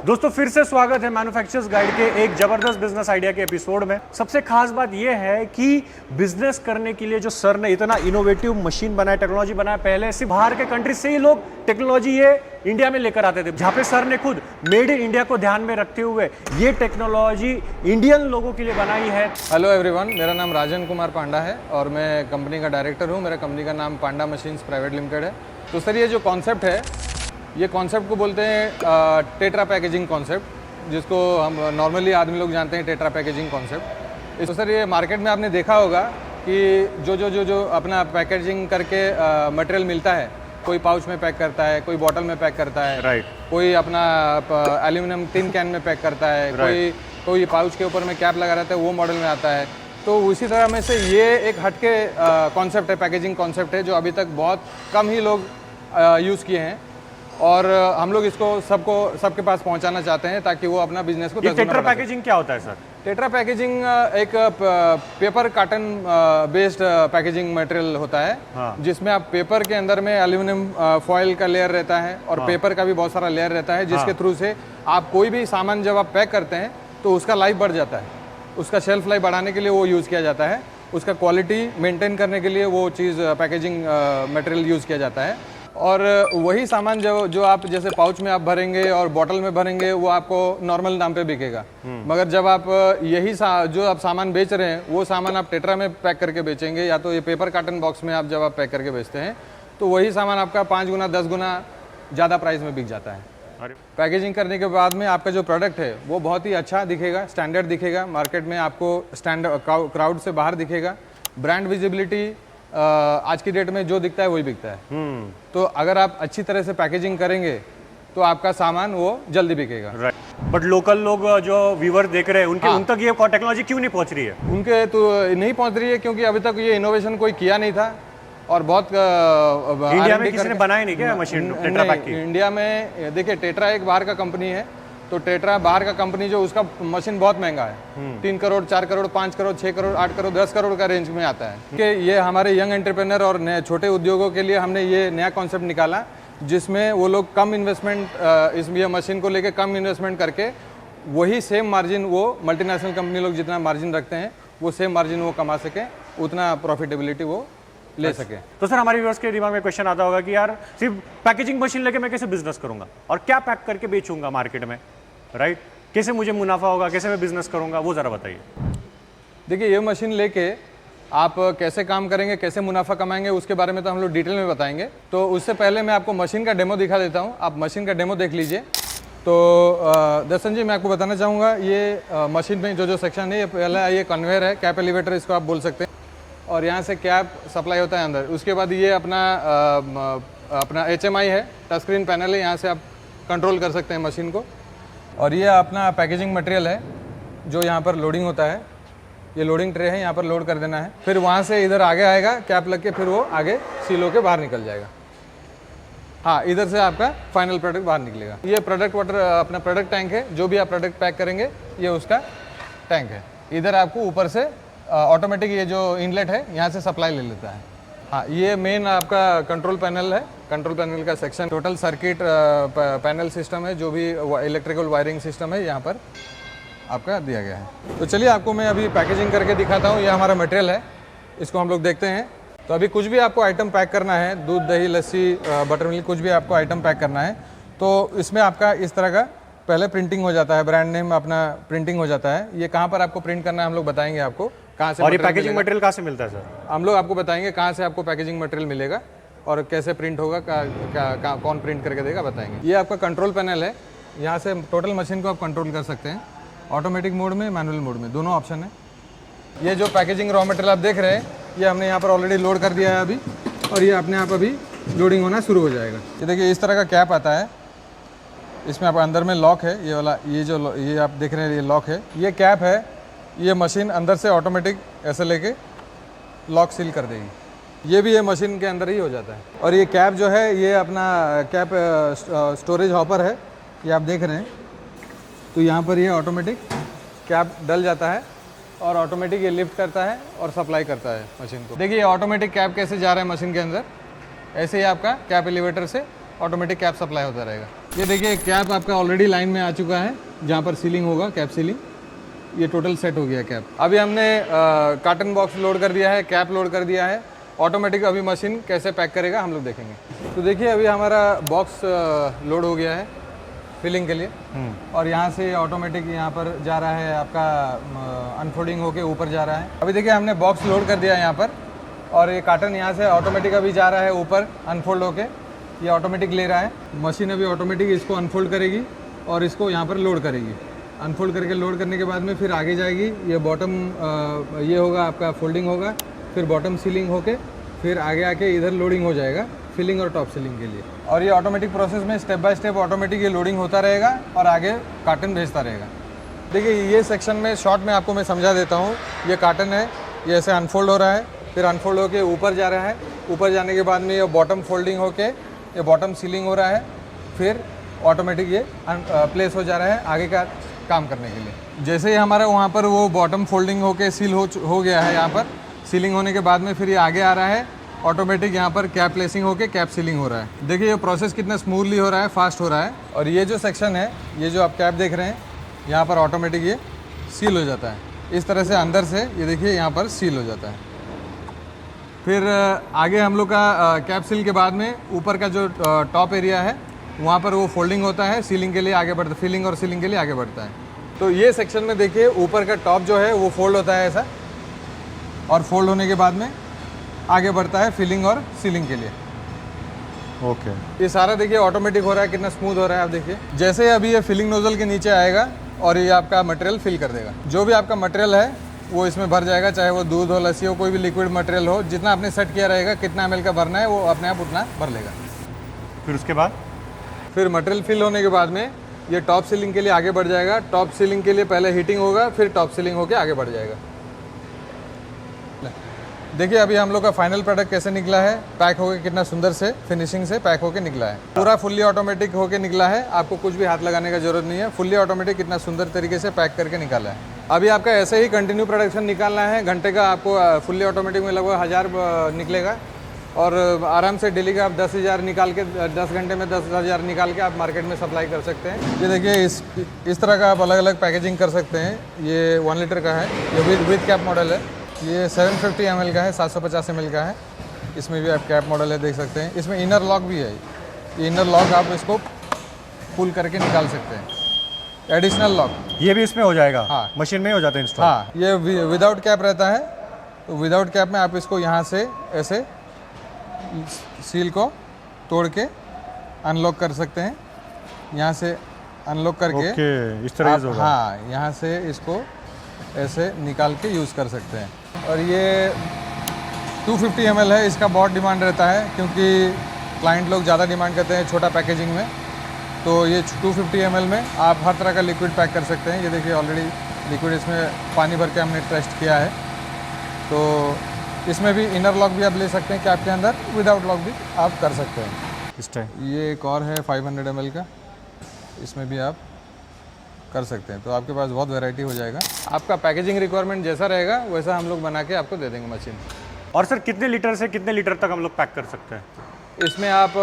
दोस्तों फिर से स्वागत है मैन्युफैक्चरर्स गाइड के एक जबरदस्त बिजनेस आइडिया के एपिसोड में। सबसे खास बात यह है कि बिजनेस करने के लिए जो सर ने इतना इनोवेटिव मशीन बनाया, टेक्नोलॉजी बनाया, पहले सिर्फ बाहर के कंट्री से ही लोग टेक्नोलॉजी ये इंडिया में लेकर आते थे, जहां पे सर ने खुद मेड इन इंडिया को ध्यान में रखते हुए ये टेक्नोलॉजी इंडियन लोगों के लिए बनाई है। हेलो एवरीवन, मेरा नाम राजन कुमार पांडा है और मैं कंपनी का डायरेक्टर हूँ। मेरा कंपनी का नाम पांडा मशीन्स प्राइवेट लिमिटेड है। तो सर ये जो कॉन्सेप्ट है, ये कॉन्सेप्ट को बोलते हैं टेट्रा पैकेजिंग कॉन्सेप्ट, जिसको हम नॉर्मली आदमी लोग जानते हैं टेट्रा पैकेजिंग कॉन्सेप्ट। तो सर ये मार्केट में आपने देखा होगा कि जो अपना पैकेजिंग करके मटेरियल मिलता है, कोई पाउच में पैक करता है, कोई बॉटल में पैक करता है, राइट, कोई अपना एल्यूमिनियम टिन कैन में पैक करता है, कोई पाउच के ऊपर में कैप लगा रहता है, वो मॉडल में आता है। तो उसी तरह में से ये एक हटके कॉन्सेप्ट है, पैकेजिंग कॉन्सेप्ट है, जो अभी तक बहुत कम ही लोग यूज़ किए हैं और हम लोग इसको सबके पास पहुंचाना चाहते हैं ताकि वो अपना बिजनेस को टेट्रा पैकेजिंग क्या होता है सर? टेट्रा पैकेजिंग एक paper cotton based packaging material होता है। हाँ। जिसमें आप पेपर के अंदर में एल्यूमिनियम फॉइल का लेयर रहता है और हाँ। पेपर का भी बहुत सारा लेयर रहता है, जिसके थ्रू से आप कोई भी सामान जब आप पैक करते हैं तो उसका लाइफ बढ़ जाता है। उसका शेल्फ लाइफ बढ़ाने के लिए वो यूज़ किया जाता है, उसका क्वालिटी मेंटेन करने के लिए वो चीज़ पैकेजिंग मटेरियल यूज़ किया जाता है। और वही सामान जो आप जैसे पाउच में आप भरेंगे और बॉटल में भरेंगे, वो आपको नॉर्मल दाम पे बिकेगा। मगर जब आप यही जो आप सामान बेच रहे हैं, वो सामान आप टेट्रा में पैक करके बेचेंगे या तो ये पेपर कार्टन बॉक्स में आप जब आप पैक करके बेचते हैं, तो वही सामान आपका 5 गुना 10 गुना ज़्यादा प्राइस में बिक जाता है। पैकेजिंग करने के बाद में आपका जो प्रोडक्ट है वो बहुत ही अच्छा दिखेगा, स्टैंडर्ड दिखेगा, मार्केट में आपको क्राउड से बाहर दिखेगा। ब्रांड विजिबिलिटी आज की डेट में जो दिखता है वही बिकता है। तो अगर आप अच्छी तरह से पैकेजिंग करेंगे तो आपका सामान वो जल्दी बिकेगा। राइट। बट लोकल लोग जो व्यूअर देख रहे हैं उन तक ये टेक्नोलॉजी क्यों नहीं पहुंच रही है? उनके तो नहीं पहुंच रही है क्योंकि अभी तक ये इनोवेशन कोई किया नहीं था और बहुत इंडिया में किसी ने बनाया नहीं क्या मशीन टेट्रा पैक की? इंडिया में देखिए, टेट्रा एक बाहर का कंपनी है, तो टेट्रा बाहर का कंपनी जो उसका मशीन बहुत महंगा है, 3 करोड़ 4 करोड़ 5 करोड़ 6 करोड़ 8 करोड़ 10 करोड़ का रेंज में आता है। कि ये हमारे यंग एंटरप्रेन्योर और नए छोटे उद्योगों के लिए हमने ये नया कॉन्सेप्ट निकाला, जिसमें वो लोग कम इन्वेस्टमेंट इस मशीन को लेके कम इन्वेस्टमेंट करके वही सेम मार्जिन, वो मल्टीनेशनल कंपनी लोग जितना मार्जिन रखते हैं वो सेम मार्जिन वो कमा सके, उतना प्रॉफिटेबिलिटी वो ले सके। तो सर हमारे व्यूअर्स के दिमाग में क्वेश्चन आता होगा कि यार सिर्फ पैकेजिंग मशीन लेके मैं कैसे बिजनेस करूंगा और क्या पैक करके बेचूंगा मार्केट में, राइट? कैसे मुझे मुनाफा होगा, कैसे मैं बिजनेस करूंगा, वो जरा बताइए। देखिए, ये मशीन लेके आप कैसे काम करेंगे, कैसे मुनाफा कमाएंगे, उसके बारे में तो हम लोग डिटेल में बताएंगे। तो उससे पहले मैं आपको मशीन का डेमो दिखा देता हूँ, आप मशीन का डेमो देख लीजिए। तो दर्शन जी, मैं आपको बताना चाहूँगा, ये मशीन में जो सेक्शन है, ये पहला ये कन्वेयर है, कैप एलिवेटर इसको आप बोल सकते हैं, और यहाँ से कैप सप्लाई होता है अंदर। उसके बाद ये अपना HMI है, टच स्क्रीन पैनल है, यहाँ से आप कंट्रोल कर सकते हैं मशीन को। और ये अपना पैकेजिंग मटेरियल है जो यहाँ पर लोडिंग होता है, ये लोडिंग ट्रे है, यहाँ पर लोड कर देना है, फिर वहाँ से इधर आगे आएगा कैप लग के, फिर वो आगे सील होके बाहर निकल जाएगा। हाँ, इधर से आपका फाइनल प्रोडक्ट बाहर निकलेगा। ये प्रोडक्ट वाटर अपना प्रोडक्ट टैंक है, जो भी आप प्रोडक्ट पैक करेंगे ये उसका टैंक है। इधर आपको ऊपर से ऑटोमेटिक ये जो इनलेट है यहाँ से सप्लाई ले लेता है। हाँ, ये मेन आपका कंट्रोल पैनल है, कंट्रोल पैनल का section total circuit panel system है, जो भी इलेक्ट्रिकल वायरिंग सिस्टम है यहाँ पर आपका दिया गया है। तो चलिए आपको मैं अभी पैकेजिंग करके दिखाता हूँ। ये हमारा मटेरियल है, इसको हम लोग देखते हैं। तो अभी कुछ भी आपको आइटम पैक करना है, दूध दही लस्सी बटर मिल्क, कुछ भी आपको आइटम पैक करना है, तो इसमें आपका इस तरह का पहले प्रिंटिंग हो जाता है, ब्रांड नेम अपना प्रिंटिंग हो जाता है। ये कहाँ पर आपको प्रिंट करना है हम लोग बताएंगे आपको कहाँ से। और ये पैकेजिंग मटेरियल कहाँ से मिलता है सर? हम लोग आपको बताएंगे कहाँ से आपको पैकेजिंग मटेरियल मिलेगा और कैसे प्रिंट होगा, कौन प्रिंट करके देगा बताएंगे। ये आपका कंट्रोल पैनल है, यहाँ से टोटल मशीन को आप कंट्रोल कर सकते हैं, ऑटोमेटिक मोड में, मैनुअल मोड में, दोनों ऑप्शन है। ये जो पैकेजिंग रॉ मटेरियल आप देख रहे हैं, ये हमने यहाँ पर ऑलरेडी लोड कर दिया है अभी, और ये अपने आप अभी लोडिंग होना शुरू हो जाएगा। ये देखिए, इस तरह का कैप आता है, इसमें आप अंदर में लॉक है, ये वाला, ये आप देख रहे हैं, ये लॉक है, ये कैप है। ये मशीन अंदर से ऑटोमेटिक ऐसे लेके लॉक सील कर देगी। ये भी ये मशीन के अंदर ही हो जाता है। और ये कैप जो है, ये अपना कैप स्टोरेज हॉपर है, ये आप देख रहे हैं। तो यहाँ पर ये ऑटोमेटिक कैप डल जाता है और ऑटोमेटिक ये लिफ्ट करता है और सप्लाई करता है मशीन को। देखिए, ये ऑटोमेटिक कैप कैसे जा रहा है मशीन के अंदर, ऐसे ही आपका कैप एलिवेटर से ऑटोमेटिक कैप सप्लाई होता रहेगा। ये देखिए कैप आपका ऑलरेडी लाइन में आ चुका है, जहाँ पर सीलिंग होगा कैप सीलिंग, ये टोटल सेट हो गया कैप। अभी हमने कार्टन बॉक्स लोड कर दिया है, कैप लोड कर दिया है। ऑटोमेटिक अभी मशीन कैसे पैक करेगा हम लोग देखेंगे। तो देखिए अभी हमारा बॉक्स लोड हो गया है फिलिंग के लिए, और यहाँ से ऑटोमेटिक यहाँ पर जा रहा है, आपका अनफोल्डिंग होके ऊपर जा रहा है। अभी देखिए हमने बॉक्स लोड कर दिया है यहाँ पर, और ये कार्टन यहाँ से ऑटोमेटिक अभी जा रहा है ऊपर अनफोल्ड होके, ये ऑटोमेटिक ले रहा है। मशीन अभी ऑटोमेटिक इसको अनफोल्ड करेगी और इसको यहाँ पर लोड करेगी। अनफोल्ड करके लोड करने के बाद में फिर आगे जाएगी, ये बॉटम ये होगा आपका फोल्डिंग होगा, फिर बॉटम सीलिंग होके फिर आगे आके इधर लोडिंग हो जाएगा फिलिंग और टॉप सीलिंग के लिए। और ये ऑटोमेटिक प्रोसेस में स्टेप बाय स्टेप ऑटोमेटिक ये लोडिंग होता रहेगा और आगे कार्टन भेजता रहेगा। देखिए ये सेक्शन में शॉर्ट में आपको मैं समझा देता हूँ। ये कार्टन है, ये ऐसे अनफोल्ड हो रहा है, फिर अनफोल्ड होके ऊपर जा रहा है, ऊपर जाने के बाद में ये बॉटम फोल्डिंग होके ये बॉटम सीलिंग हो रहा है, फिर ऑटोमेटिक ये प्लेस हो जा रहा है आगे का काम करने के लिए। जैसे ही हमारा वहाँ पर वो बॉटम फोल्डिंग होके सील हो गया है, यहाँ पर सीलिंग होने के बाद में फिर ये आगे आ रहा है, ऑटोमेटिक यहाँ पर कैप प्लेसिंग होके कैप सीलिंग हो रहा है। देखिए ये प्रोसेस कितना स्मूथली हो रहा है, फास्ट हो रहा है। और ये जो सेक्शन है, ये जो आप कैप देख रहे हैं, यहाँ पर ऑटोमेटिक ये सील हो जाता है इस तरह से अंदर से, ये देखिए यहाँ पर सील हो जाता है। फिर आगे हम लोग का कैप सील के बाद में ऊपर का जो टॉप एरिया है वहाँ पर वो फोल्डिंग होता है, सीलिंग के लिए आगे बढ़ता है, फिलिंग और सीलिंग के लिए आगे बढ़ता है। तो ये सेक्शन में देखिए ऊपर का टॉप जो है वो फोल्ड होता है ऐसा, और फोल्ड होने के बाद में आगे बढ़ता है फिलिंग और सीलिंग के लिए। ओके ये सारा देखिए ऑटोमेटिक हो रहा है, कितना स्मूथ हो रहा है। आप देखिए जैसे अभी ये फिलिंग नोजल के नीचे आएगा और ये आपका मटेरियल फिल कर देगा। जो भी आपका मटेरियल है वो इसमें भर जाएगा, चाहे वो दूध हो, लस्सी हो, कोई भी लिक्विड मटेरियल हो, जितना आपने सेट किया रहेगा कितना ml का भरना है वो अपने आप उतना भर लेगा। फिर उसके बाद फिर मटेरियल फिल होने के बाद में ये टॉप सीलिंग के लिए आगे बढ़ जाएगा। टॉप सीलिंग के लिए पहले हीटिंग होगा, फिर टॉप सीलिंग होके आगे बढ़ जाएगा। देखिए अभी हम लोग का फाइनल प्रोडक्ट कैसे निकला है, पैक होके कितना सुंदर से फिनिशिंग से पैक होके निकला है। पूरा फुल्ली ऑटोमेटिक होके निकला है, आपको कुछ भी हाथ लगाने का जरूरत नहीं है। फुल्ली ऑटोमेटिक कितना सुंदर तरीके से पैक करके निकाला है। अभी आपका ऐसे ही कंटिन्यू प्रोडक्शन निकालना है, घंटे का आपको फुल्ली ऑटोमेटिक में लगभग 1000 निकलेगा, और आराम से डेली का आप 10,000 निकाल के 10 घंटे में 10,000 निकाल के आप मार्केट में सप्लाई कर सकते हैं। ये देखिए इस तरह का आप अलग अलग पैकेजिंग कर सकते हैं। ये 1 लीटर का है, ये विद कैप मॉडल है। ये 750 ml का है, 750 ml का है। इसमें भी आप कैप मॉडल है, देख सकते हैं। इसमें इनर लॉक भी है, ये इनर लॉक आप इसको पुल करके निकाल सकते हैं, एडिशनल लॉक। ये भी इसमें हो जाएगा? हाँ, मशीन में ही हो जाता है इंस्टॉल। हाँ, ये विदाउट कैप रहता है, तो विदाउट कैप में आप इसको यहाँ से ऐसे सील को तोड़ के अनलॉक कर सकते हैं। यहाँ से अनलॉक करके ओके, इस तरह होगा। हाँ, यहाँ से इसको ऐसे निकाल के यूज़ कर सकते हैं। और ये 250 ml है, इसका बहुत डिमांड रहता है क्योंकि क्लाइंट लोग ज़्यादा डिमांड करते हैं छोटा पैकेजिंग में। तो ये 250 ml में आप हर तरह का लिक्विड पैक कर सकते हैं। ये देखिए ऑलरेडी लिक्विड इसमें पानी भर के हमने टेस्ट किया है। तो इसमें भी इनर लॉक भी आप ले सकते हैं कैप के अंदर, विदाउट लॉक भी आप कर सकते हैं इस टाइम। ये एक और है 500 ml का, इसमें भी आप कर सकते हैं। तो आपके पास बहुत वैरायटी हो जाएगा। आपका पैकेजिंग रिक्वायरमेंट जैसा रहेगा वैसा हम लोग बना के आपको दे देंगे मशीन। और सर कितने लीटर से कितने लीटर तक हम लोग पैक कर सकते हैं? इसमें आप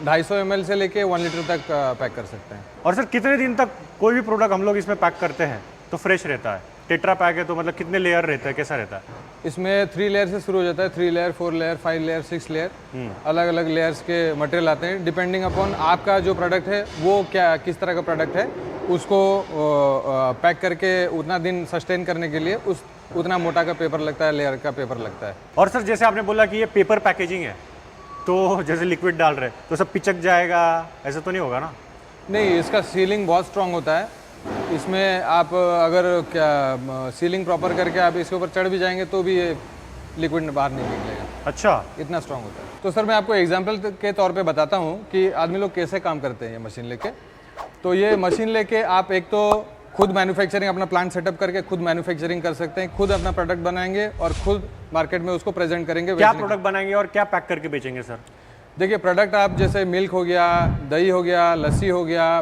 250 ml से लेके 1 लीटर तक पैक कर सकते हैं। और सर कितने दिन तक कोई भी प्रोडक्ट हम लोग इसमें पैक करते हैं तो फ्रेश रहता है? टेट्रा पैक है तो मतलब कितने लेयर रहता है, कैसा रहता है? इसमें 3 लेयर से शुरू हो जाता है, 3 लेयर, 4 लेयर, 5 लेयर, 6 लेयर, अलग अलग लेयर्स के मटेरियल आते हैं। डिपेंडिंग अपॉन आपका जो प्रोडक्ट है वो क्या किस तरह का प्रोडक्ट है, उसको पैक करके उतना दिन सस्टेन करने के लिए उतना मोटा का पेपर लगता है, लेयर का पेपर लगता है। और सर जैसे आपने बोला कि ये पेपर पैकेजिंग है, तो जैसे लिक्विड डाल रहे तो सब पिचक जाएगा, ऐसा तो नहीं होगा ना? नहीं, इसका सीलिंग बहुत स्ट्रांग होता है। इसमें आप अगर क्या सीलिंग प्रॉपर करके आप इसके ऊपर चढ़ भी जाएंगे तो भी ये लिक्विड बाहर नहीं निकलेगा। अच्छा, इतना स्ट्रांग होता है। तो सर मैं आपको एग्जांपल के तौर पे बताता हूँ कि आदमी लोग कैसे काम करते हैं ये मशीन लेके। तो ये मशीन लेके आप एक तो खुद मैन्युफैक्चरिंग अपना प्लांट सेटअप करके खुद मैन्युफैक्चरिंग कर सकते हैं, खुद अपना प्रोडक्ट बनाएंगे और खुद मार्केट में उसको प्रेजेंट करेंगे। क्या प्रोडक्ट बनाएंगे और क्या पैक करके बेचेंगे सर? देखिए प्रोडक्ट आप जैसे मिल्क हो गया, दही हो गया, लस्सी हो गया,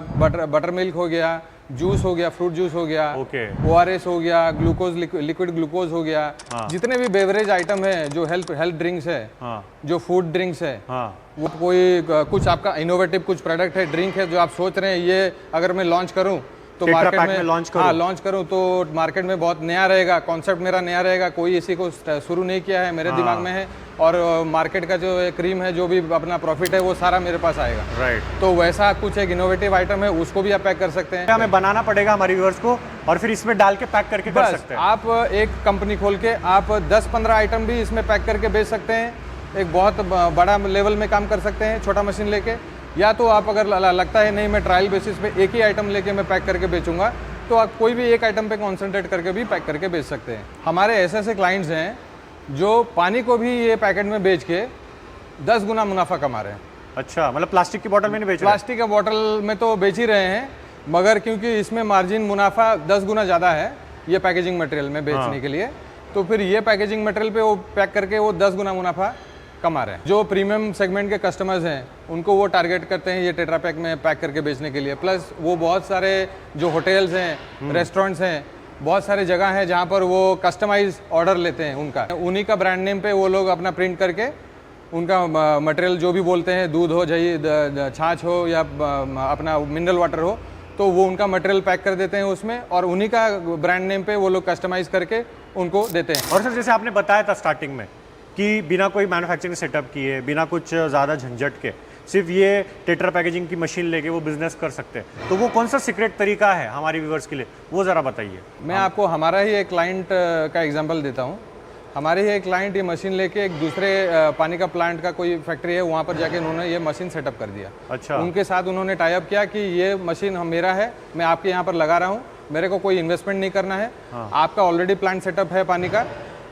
बटर मिल्क हो गया, जूस हो गया, फ्रूट जूस हो गया, ओके। ORS हो गया, ग्लूकोज लिक्विड ग्लूकोज हो गया, जितने भी बेवरेज आइटम है, जो हेल्थ ड्रिंक्स है, हाँ जो फूड ड्रिंक्स है, हाँ वो कोई कुछ आपका इनोवेटिव कुछ प्रोडक्ट है, ड्रिंक है जो आप सोच रहे हैं ये अगर मैं लॉन्च करूं तो Tetra मार्केट Pak में में launch करूं? हाँ लॉन्च करूं तो मार्केट में बहुत नया रहेगा, कॉन्सेप्ट मेरा नया रहेगा, कोई इसी को शुरू नहीं किया है, मेरे दिमाग में है, और मार्केट का जो क्रीम है, जो भी अपना प्रॉफिट है वो सारा मेरे पास आएगा। राइट। तो वैसा कुछ एक इनोवेटिव आइटम है, उसको भी आप पैक कर सकते हैं। हमें बनाना पड़ेगा हमारे व्यूअर्स को और फिर इसमें डाल के पैक करके कर बस सकते हैं। आप एक कंपनी खोल के आप 10-15 आइटम भी इसमें पैक करके बेच सकते हैं, एक बहुत बड़ा लेवल में काम कर सकते हैं छोटा मशीन लेके। या तो आप अगर लगता है नहीं मैं ट्रायल बेसिस पे एक ही आइटम लेके मैं पैक करके बेचूंगा, तो आप कोई भी एक आइटम पे कॉन्सेंट्रेट करके भी पैक करके बेच सकते हैं। हमारे ऐसे क्लाइंट्स हैं जो पानी को भी ये पैकेट में बेच के 10 गुना मुनाफा कमा रहे हैं। अच्छा, मतलब प्लास्टिक की बोतल में नहीं बेच रहे? प्लास्टिक के बोतल में तो बेच ही रहे हैं, मगर क्योंकि इसमें मार्जिन मुनाफा 10 गुना ज़्यादा है ये पैकेजिंग मटेरियल में बेचने के लिए, तो फिर ये पैकेजिंग मटेरियल पे वो पैक करके वो 10 गुना मुनाफा कमा रहे हैं। जो प्रीमियम सेगमेंट के कस्टमर्स हैं उनको वो टारगेट करते हैं ये टेट्रा पैक में पैक करके बेचने के लिए। प्लस वो बहुत सारे जो होटल्स हैं, रेस्टोरेंट्स हैं, बहुत सारे जगह हैं जहाँ पर वो कस्टमाइज ऑर्डर लेते हैं उनका, उन्हीं का ब्रांड नेम पे वो लोग अपना प्रिंट करके उनका मटेरियल जो भी बोलते हैं, दूध हो, दही, छाछ हो या अपना मिनरल वाटर हो, तो वो उनका मटेरियल पैक कर देते हैं उसमें और उन्हीं का ब्रांड नेम पे वो लोग कस्टमाइज करके उनको देते हैं। और सर जैसे आपने बताया था स्टार्टिंग में कि बिना कोई मैन्युफैक्चरिंग सेटअप किए, बिना कुछ ज़्यादा झंझट के, सिर्फ ये टेट्रा पैकेजिंग की मशीन लेके वो बिजनेस कर सकते हैं, तो वो कौन सा सीक्रेट तरीका है हमारे व्यूवर्स के लिए, वो ज़रा बताइए। मैं आपको हमारा ही एक क्लाइंट का एग्जांपल देता हूँ। हमारे ही एक क्लाइंट ये मशीन लेके एक दूसरे पानी का प्लांट का कोई फैक्ट्री है, वहाँ पर जाके उन्होंने ये मशीन सेटअप कर दिया। अच्छा। उनके साथ उन्होंने टाई अप किया कि ये मशीन मेरा है, मैं आपके यहाँ पर लगा रहा हूँ, मेरे को कोई इन्वेस्टमेंट नहीं करना है, आपका ऑलरेडी प्लांट सेटअप है पानी का,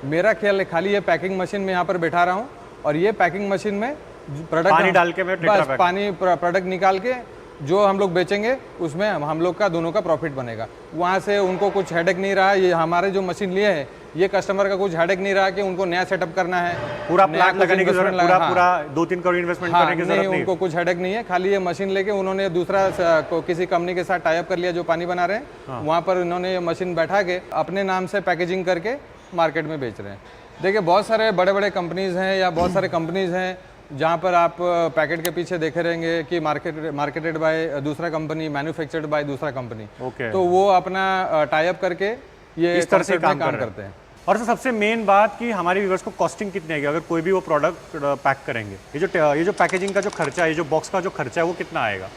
मेरा ख्याल है खाली ये पैकिंग मशीन में यहाँ पर बैठा रहा हूँ और ये पैकिंग मशीन में प्रोडक्ट पानी डाल के मैं टेट्रा पैक, पानी प्रोडक्ट निकाल के जो हम लोग बेचेंगे उसमें हम लोग का दोनों का प्रॉफिट बनेगा। वहाँ से उनको कुछ हेडेक नहीं रहा, ये हमारे जो मशीन लिए हैं ये कस्टमर का कुछ हेडेक नहीं रहा कि उनको नया सेटअप करना है, पूरा प्लांट लगाने की जरूरत, पूरा 2-3 करोड़ इन्वेस्टमेंट करने की जरूरत नहीं, उनको कुछ हेडेक नहीं है। खाली ये मशीन लेके उन्होंने दूसरा किसी कंपनी के साथ टाई अप कर लिया जो पानी बना रहे हैं, वहाँ पर उन्होंने ये मशीन बैठा के अपने नाम से पैकेजिंग करके मार्केट में बेच रहे हैं। देखिए बहुत सारे बड़े बड़े कंपनीज हैं या बहुत सारे कंपनीज हैं जहाँ पर आप पैकेट के पीछे देखे रहेंगे कि मार्केटेड बाय दूसरा कंपनी, मैन्युफैक्चर्ड बाय दूसरा कंपनी, तो वो अपना टाई अप करके ये इस तरह से काम करते हैं। और तो सबसे मेन बात कि हमारे व्यूअर्स को कॉस्टिंग कितनी आएगी अगर कोई भी वो प्रोडक्ट पैक करेंगे, ये जो पैकेजिंग का जो खर्चा है, ये जो बॉक्स का जो खर्चा है वो कितना आएगा,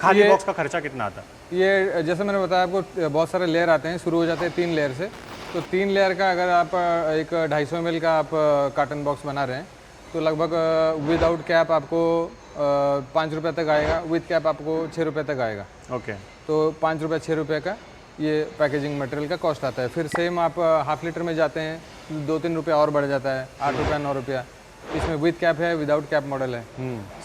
खाली बॉक्स का खर्चा कितना आता है? ये जैसे मैंने बताया आपको बहुत सारे लेयर आते हैं, शुरू हो जाते हैं 3 लेयर से, तो 3 लेयर का अगर आप एक 250 ml का आप कार्टन बॉक्स बना रहे हैं तो लगभग विदाउट कैप आपको 5 रुपये तक आएगा, विद कैप आपको 6 रुपये तक आएगा। ओके। तो 5 रुपये 6 रुपये का ये पैकेजिंग मटेरियल का कॉस्ट आता है। फिर सेम आप हाफ लीटर में जाते हैं 2-3 रुपये और बढ़ जाता है, 8 रुपया 9 रुपया, इसमें विद कैप है, विदाउट कैप मॉडल है।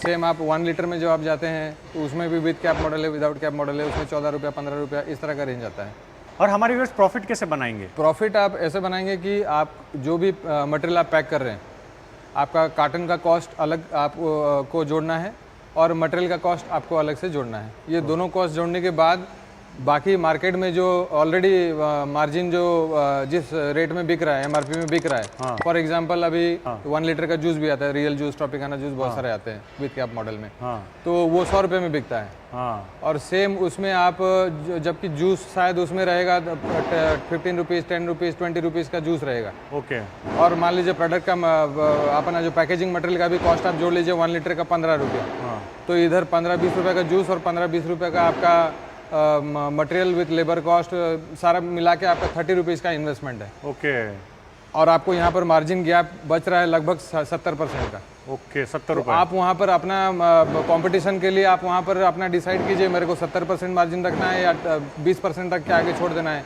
सेम आप 1 लीटर में जो आप जाते हैं तो उसमें भी विद कैप मॉडल है, विदाउट कैप मॉडल है, उसमें 14 रुपया 15 रुपया इस तरह का रेंज आता है। और हमारे व्यूअर्स प्रॉफिट कैसे बनाएंगे? प्रॉफिट आप ऐसे बनाएंगे कि आप जो भी मटेरियल आप पैक कर रहे हैं, आपका कार्टन का कॉस्ट अलग आपको जोड़ना है और मटेरियल का कॉस्ट आपको अलग से जोड़ना है। ये दोनों कॉस्ट जोड़ने के बाद बाकी मार्केट में जो ऑलरेडी मार्जिन जो जिस रेट में बिक रहा है, MRP में बिक रहा है, फॉर एग्जांपल अभी 1 लीटर का जूस भी आता है, रियल जूस, ट्रॉपिकाना जूस, बहुत सारे आते हैं विद कैप मॉडल में, तो वो 100 रुपये में बिकता है। और सेम उसमें आप जबकि जूस शायद उसमें रहेगा 15 रुपीज़, 10 रुपीज़, 20 रुपीज़ का जूस रहेगा। ओके। और मान लीजिए प्रोडक्ट का अपना जो पैकेजिंग मटेरियल का भी कॉस्ट आप जोड़ लीजिए 1 लीटर का 15 रुपये, तो इधर 15-20 रुपये का जूस और 15-20 रुपये का आपका मटेरियल विथ लेबर कॉस्ट सारा मिला के आपका 30 रुपीज़ का इन्वेस्टमेंट है। ओके। और आपको यहाँ पर मार्जिन गैप बच रहा है लगभग 70% का। ओके, 70 रुपये। आप वहाँ पर अपना कंपटीशन के लिए आप वहाँ पर अपना डिसाइड कीजिए मेरे को 70% मार्जिन रखना है या 20% तक के आगे छोड़ देना है,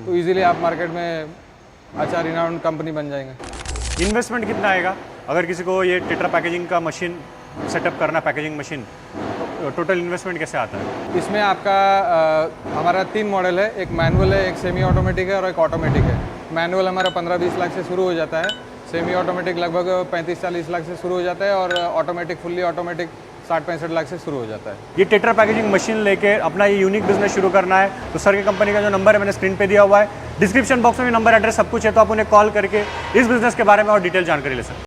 तो इजीली आप मार्केट में अच्छा रिनाउंड कंपनी बन जाएंगे। इन्वेस्टमेंट कितना आएगा अगर किसी को ये टेट्रा पैकेजिंग का मशीन सेटअप करना, पैकेजिंग मशीन, टोटल इन्वेस्टमेंट कैसे आता है? इसमें आपका हमारा 3 मॉडल है, एक मैनुअल है, एक सेमी ऑटोमेटिक है और एक ऑटोमेटिक है। मैनुअल हमारा 15-20 लाख से शुरू हो जाता है, सेमी ऑटोमेटिक लगभग 35-40 लाख से शुरू हो जाता है और ऑटोमेटिक फुल्ली ऑटोमेटिक 60-65 लाख से शुरू हो जाता है। ये टेट्रा पैकेजिंग मशीन लेके अपना ये यूनिक बिजनेस शुरू करना है तो सर की कंपनी का जो नंबर है मैंने स्क्रीन पे दिया हुआ है, डिस्क्रिप्शन बॉक्स में भी नंबर एड्रेस सब कुछ है, तो आप उन्हें कॉल करके इस बिजनेस के बारे में और डिटेल जानकारी ले सकते हैं।